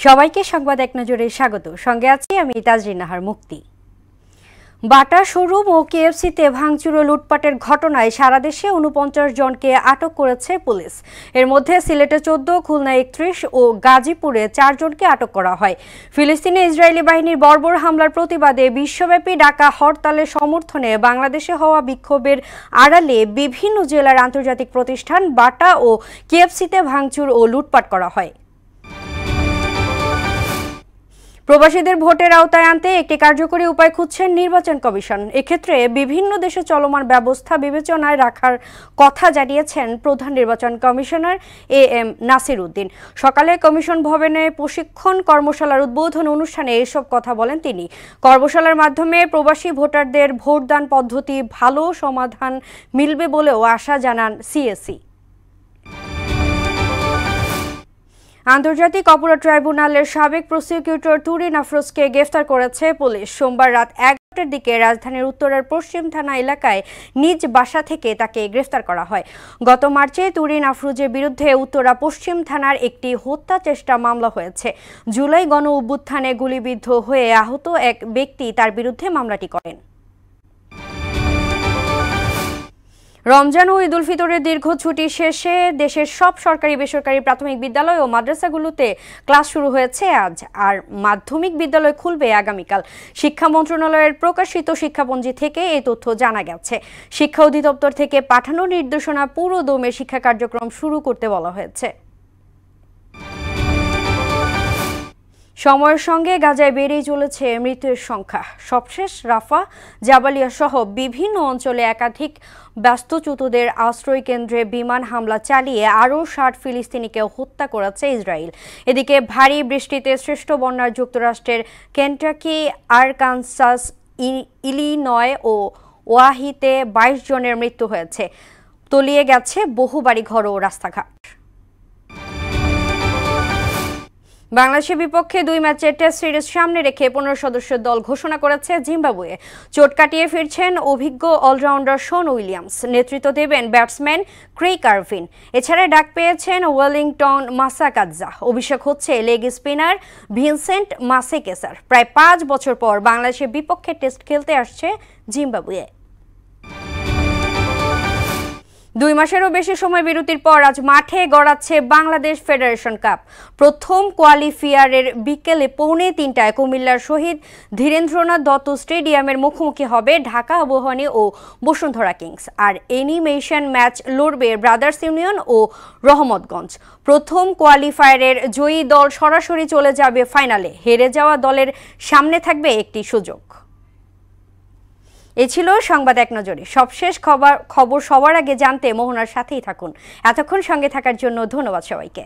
সবাইকে সংবাদ এক নজরে স্বাগত। সঙ্গে আছি আমি তাজরিন নাহার মুক্তি। বাটা শোরুম ও কেএফসিতে ভাঙচুর ও লুটপাটের ঘটনায় সারা দেশে ৪৯ জনকে আটক করেছে পুলিশ। এর মধ্যে সিলেটে ১৪, খুলনায় ৩১ ও গাজীপুরে ৪ জনকে আটক করা হয়। ফিলিস্তিনে ইসরায়েলি বাহিনীর বর্বর হামলার প্রতিবাদে বিশ্বব্যাপী ডাকা হরতালের সমর্থনে বাংলাদেশে হওয়া বিক্ষোভের আড়ালে বিভিন্ন জেলার আন্তর্জাতিক প্রতিষ্ঠান বাটা ও কেএফসিতে ভাঙচুর ও লুটপাট করা হয়। প্রবাসীদের ভোটের আওতায় আনতে একটি কার্যকরী উপায় খুঁজছেন নির্বাচন কমিশন। এক্ষেত্রে বিভিন্ন দেশে চলমান ব্যবস্থা বিবেচনায় রাখার কথা জানিয়েছেন প্রধান নির্বাচন কমিশনার AM নাসির উদ্দিন। সকালে কমিশন ভবনে প্রশিক্ষণ কর্মশালার উদ্বোধন অনুষ্ঠানে এসব কথা বলেন তিনি। কর্মশালার মাধ্যমে প্রবাসী ভোটারদের ভোটদান পদ্ধতি ভালো সমাধান মিলবে বলেও আশা জানান CAC। আন্তর্জাতিক অপরাধ ট্রাইব্যুনালের সাবেক প্রসিকিউটর তুরিন আফরোজকে গ্রেফতার করেছে পুলিশ। সোমবার রাত ১১টার দিকে রাজধানীর উত্তরের পশ্চিম থানা এলাকায় নিজ বাসা থেকে তাকে গ্রেফতার করা হয়। গত মার্চে তুরিন আফরোজের বিরুদ্ধে উত্তরা পশ্চিম থানার একটি হত্যা চেষ্টা মামলা হয়েছে। জুলাই গণ অভ্যুত্থানে গুলিবিদ্ধ হয়ে আহত এক ব্যক্তি তার বিরুদ্ধে মামলাটি করেন। রমজান ও ঈদ উল ফিতরের দীর্ঘ ছুটি শেষে দেশের সব সরকারি বেসরকারি প্রাথমিক বিদ্যালয় ও মাদ্রাসাগুলোতে ক্লাস শুরু হয়েছে আজ, আর মাধ্যমিক বিদ্যালয় খুলবে আগামীকাল। শিক্ষা মন্ত্রণালয়ের প্রকাশিত শিক্ষাপঞ্জি থেকে এই তথ্য জানা গেছে। শিক্ষা অধিদপ্তর থেকে পাঠানো নির্দেশনা পুরো দমে শিক্ষা কার্যক্রম শুরু করতে বলা হয়েছে। সময়ের সঙ্গে গাজায় বেড়েই চলেছে মৃতের সংখ্যা। সবশেষ রাফা, জাবালিয়া সহ বিভিন্ন অঞ্চলে একাধিক ব্যস্তচ্যুতদের আশ্রয় কেন্দ্রে বিমান হামলা চালিয়ে আরও ৬০ ফিলিস্তিনিকে হত্যা করেছে ইসরায়েল। এদিকে ভারী বৃষ্টিতে সৃষ্ট বন্যার যুক্তরাষ্ট্রের কেন্টাকি, আরকানসাস, ইলিনয় ও ওয়াহিতে ২২ জনের মৃত্যু হয়েছে। তলিয়ে গেছে বহু বাড়িঘর ও রাস্তাঘাট। বাংলাদেশের বিপক্ষে ২ ম্যাচের টেস্ট সিরিজ সামনে রেখে ১৫ সদস্যের দল ঘোষণা করেছে জিম্বাবুয়ে। চোট কাটিয়ে ফিরছেন অভিজ্ঞ অলরাউন্ডার শন উইলিয়ামস। নেতৃত্ব দেবেন ব্যাটসম্যান ক্রেইগ আরভিন। এছাড়া ডাক পেয়েছেন ওয়েলিংটন মাসাকাদজা। অভিষেক হচ্ছে লেগ স্পিনার ভিনসেন্ট মাসেকেসার। প্রায় ৫ বছর পর বাংলাদেশের বিপক্ষে টেস্ট খেলতে আসছে জিম্বাবুয়ে। ২ মাসেরও বেশি সময় বিরতির পর আজ মাঠে গড়াচ্ছে বাংলাদেশ ফেডারেশন কাপ। প্রথম কোয়ালিফায়ারের বিকেলে ২:৩০টায় কুমিল্লার শহীদ ধীরেন্দ্রনাথ দত্ত স্টেডিয়ামের মুখোমুখি হবে ঢাকা আবাহনী ও বসুন্ধরা কিংস। আর এনিমেশন ম্যাচ লড়বে ব্রাদার্স ইউনিয়ন ও রহমতগঞ্জ। প্রথম কোয়ালিফায়ারের জয়ী দল সরাসরি চলে যাবে ফাইনালে। হেরে যাওয়া দলের সামনে থাকবে একটি সুযোগ। এ ছিল সংবাদ এক নজরে। সবশেষ খবর সবার আগে জানতে মোহনার সাথেই থাকুন। এতক্ষণ সঙ্গে থাকার জন্য ধন্যবাদ সবাইকে।